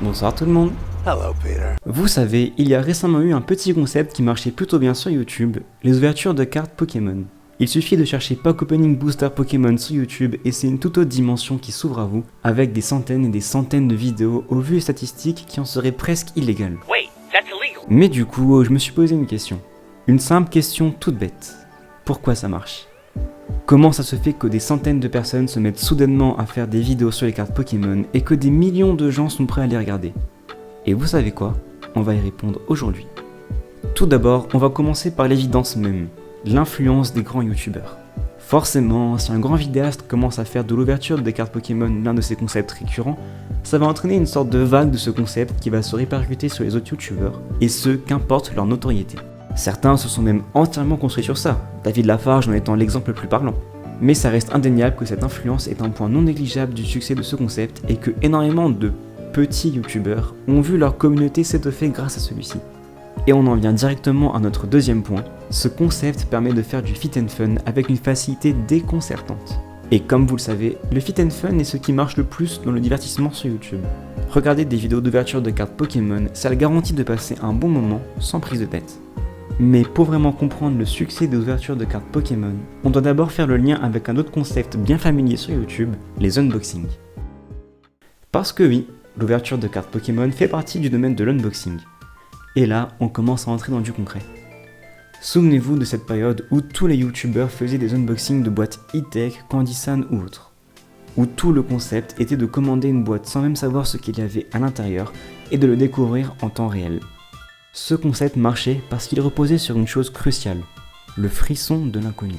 Bonsoir tout le monde. Hello, Peter. Vous savez, il y a récemment eu un petit concept qui marchait plutôt bien sur YouTube, les ouvertures de cartes Pokémon. Il suffit de chercher Pack Opening Booster Pokémon sur YouTube et c'est une toute autre dimension qui s'ouvre à vous, avec des centaines et des centaines de vidéos aux vues statistiques qui en seraient presque illégales. Mais du coup, je me suis posé une question. Une simple question toute bête. Pourquoi ça marche ? Comment ça se fait que des centaines de personnes se mettent soudainement à faire des vidéos sur les cartes Pokémon et que des millions de gens sont prêts à les regarder ? Et vous savez quoi ? On va y répondre aujourd'hui. Tout d'abord, on va commencer par l'évidence même, l'influence des grands youtubeurs. Forcément, si un grand vidéaste commence à faire de l'ouverture des cartes Pokémon l'un de ses concepts récurrents, ça va entraîner une sorte de vague de ce concept qui va se répercuter sur les autres youtubeurs, et ce, qu'importe leur notoriété. Certains se sont même entièrement construits sur ça, David Lafarge en étant l'exemple le plus parlant. Mais ça reste indéniable que cette influence est un point non négligeable du succès de ce concept et que énormément de petits youtubeurs ont vu leur communauté s'étoffer grâce à celui-ci. Et on en vient directement à notre deuxième point, ce concept permet de faire du fit and fun avec une facilité déconcertante. Et comme vous le savez, le fit and fun est ce qui marche le plus dans le divertissement sur YouTube. Regarder des vidéos d'ouverture de cartes Pokémon, ça la garantit de passer un bon moment sans prise de tête. Mais pour vraiment comprendre le succès des ouvertures de cartes Pokémon, on doit d'abord faire le lien avec un autre concept bien familier sur YouTube, les unboxings. Parce que oui, l'ouverture de cartes Pokémon fait partie du domaine de l'unboxing. Et là, on commence à entrer dans du concret. Souvenez-vous de cette période où tous les youtubeurs faisaient des unboxings de boîtes e-tech, Candysan ou autres. Où tout le concept était de commander une boîte sans même savoir ce qu'il y avait à l'intérieur et de le découvrir en temps réel. Ce concept marchait parce qu'il reposait sur une chose cruciale, le frisson de l'inconnu.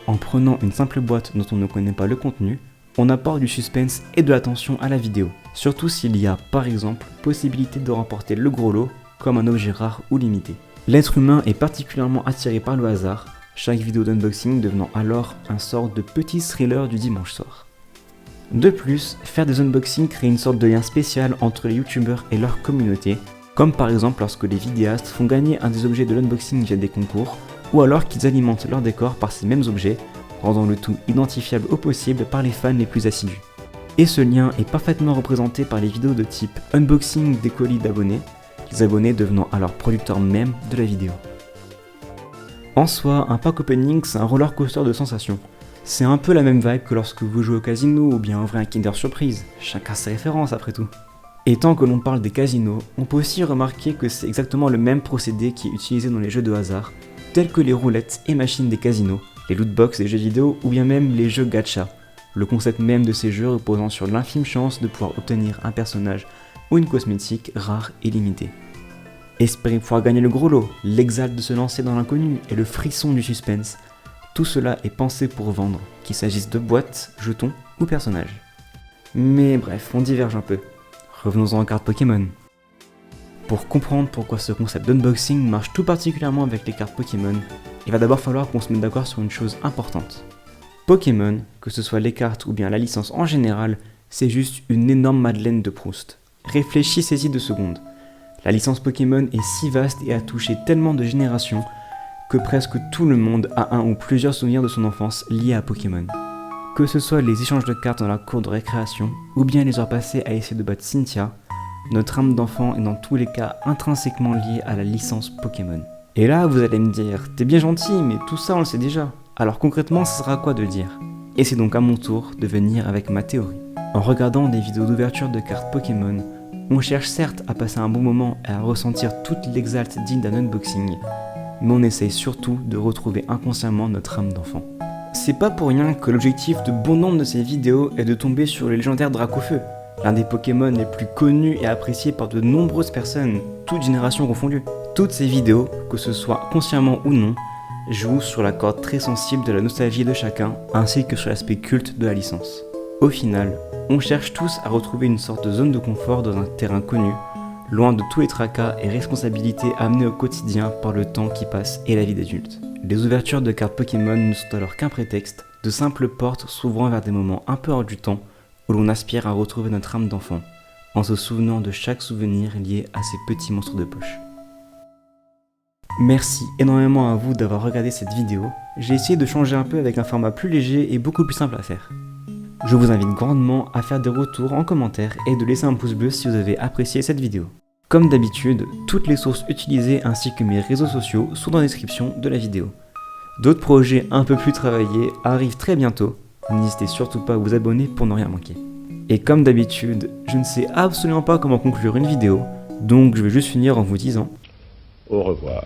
En prenant une simple boîte dont on ne connaît pas le contenu, on apporte du suspense et de l'attention à la vidéo, surtout s'il y a, par exemple, possibilité de remporter le gros lot comme un objet rare ou limité. L'être humain est particulièrement attiré par le hasard, chaque vidéo d'unboxing devenant alors un sort de petit thriller du dimanche soir. De plus, faire des unboxings crée une sorte de lien spécial entre les youtubeurs et leur communauté, comme par exemple lorsque les vidéastes font gagner un des objets de l'unboxing via des concours, ou alors qu'ils alimentent leur décor par ces mêmes objets, rendant le tout identifiable au possible par les fans les plus assidus. Et ce lien est parfaitement représenté par les vidéos de type unboxing des colis d'abonnés, les abonnés devenant alors producteurs même de la vidéo. En soi, un pack opening c'est un roller coaster de sensations. C'est un peu la même vibe que lorsque vous jouez au casino ou bien ouvrez un Kinder Surprise, chacun ses références après tout. Et tant que l'on parle des casinos, on peut aussi remarquer que c'est exactement le même procédé qui est utilisé dans les jeux de hasard, tels que les roulettes et machines des casinos, les lootbox des jeux vidéo ou bien même les jeux gacha, le concept même de ces jeux reposant sur l'infime chance de pouvoir obtenir un personnage ou une cosmétique rare et limitée. Espérer pouvoir gagner le gros lot, l'exalt de se lancer dans l'inconnu et le frisson du suspense, tout cela est pensé pour vendre, qu'il s'agisse de boîtes, jetons ou personnages. Mais bref, on diverge un peu. Revenons-en aux cartes Pokémon. Pour comprendre pourquoi ce concept d'unboxing marche tout particulièrement avec les cartes Pokémon, il va d'abord falloir qu'on se mette d'accord sur une chose importante. Pokémon, que ce soit les cartes ou bien la licence en général, c'est juste une énorme Madeleine de Proust. Réfléchissez-y 2 secondes. La licence Pokémon est si vaste et a touché tellement de générations que presque tout le monde a un ou plusieurs souvenirs de son enfance liés à Pokémon. Que ce soit les échanges de cartes dans la cour de récréation ou bien les heures passées à essayer de battre Cynthia, notre âme d'enfant est dans tous les cas intrinsèquement liée à la licence Pokémon. Et là, vous allez me dire, t'es bien gentil, mais tout ça on le sait déjà. Alors concrètement, ça sera à quoi de le dire ? Et c'est donc à mon tour de venir avec ma théorie. En regardant des vidéos d'ouverture de cartes Pokémon, on cherche certes à passer un bon moment et à ressentir toute l'exalte digne d'un unboxing, mais on essaye surtout de retrouver inconsciemment notre âme d'enfant. C'est pas pour rien que l'objectif de bon nombre de ces vidéos est de tomber sur le légendaire Dracofeu, l'un des Pokémon les plus connus et appréciés par de nombreuses personnes, toutes générations confondues. Toutes ces vidéos, que ce soit consciemment ou non, jouent sur la corde très sensible de la nostalgie de chacun, ainsi que sur l'aspect culte de la licence. Au final, on cherche tous à retrouver une sorte de zone de confort dans un terrain connu, loin de tous les tracas et responsabilités amenées au quotidien par le temps qui passe et la vie d'adulte. Les ouvertures de cartes Pokémon ne sont alors qu'un prétexte, de simples portes s'ouvrant vers des moments un peu hors du temps où l'on aspire à retrouver notre âme d'enfant, en se souvenant de chaque souvenir lié à ces petits monstres de poche. Merci énormément à vous d'avoir regardé cette vidéo, j'ai essayé de changer un peu avec un format plus léger et beaucoup plus simple à faire. Je vous invite grandement à faire des retours en commentaire et de laisser un pouce bleu si vous avez apprécié cette vidéo. Comme d'habitude, toutes les sources utilisées ainsi que mes réseaux sociaux sont dans la description de la vidéo. D'autres projets un peu plus travaillés arrivent très bientôt, n'hésitez surtout pas à vous abonner pour ne rien manquer. Et comme d'habitude, je ne sais absolument pas comment conclure une vidéo, donc je vais juste finir en vous disant au revoir.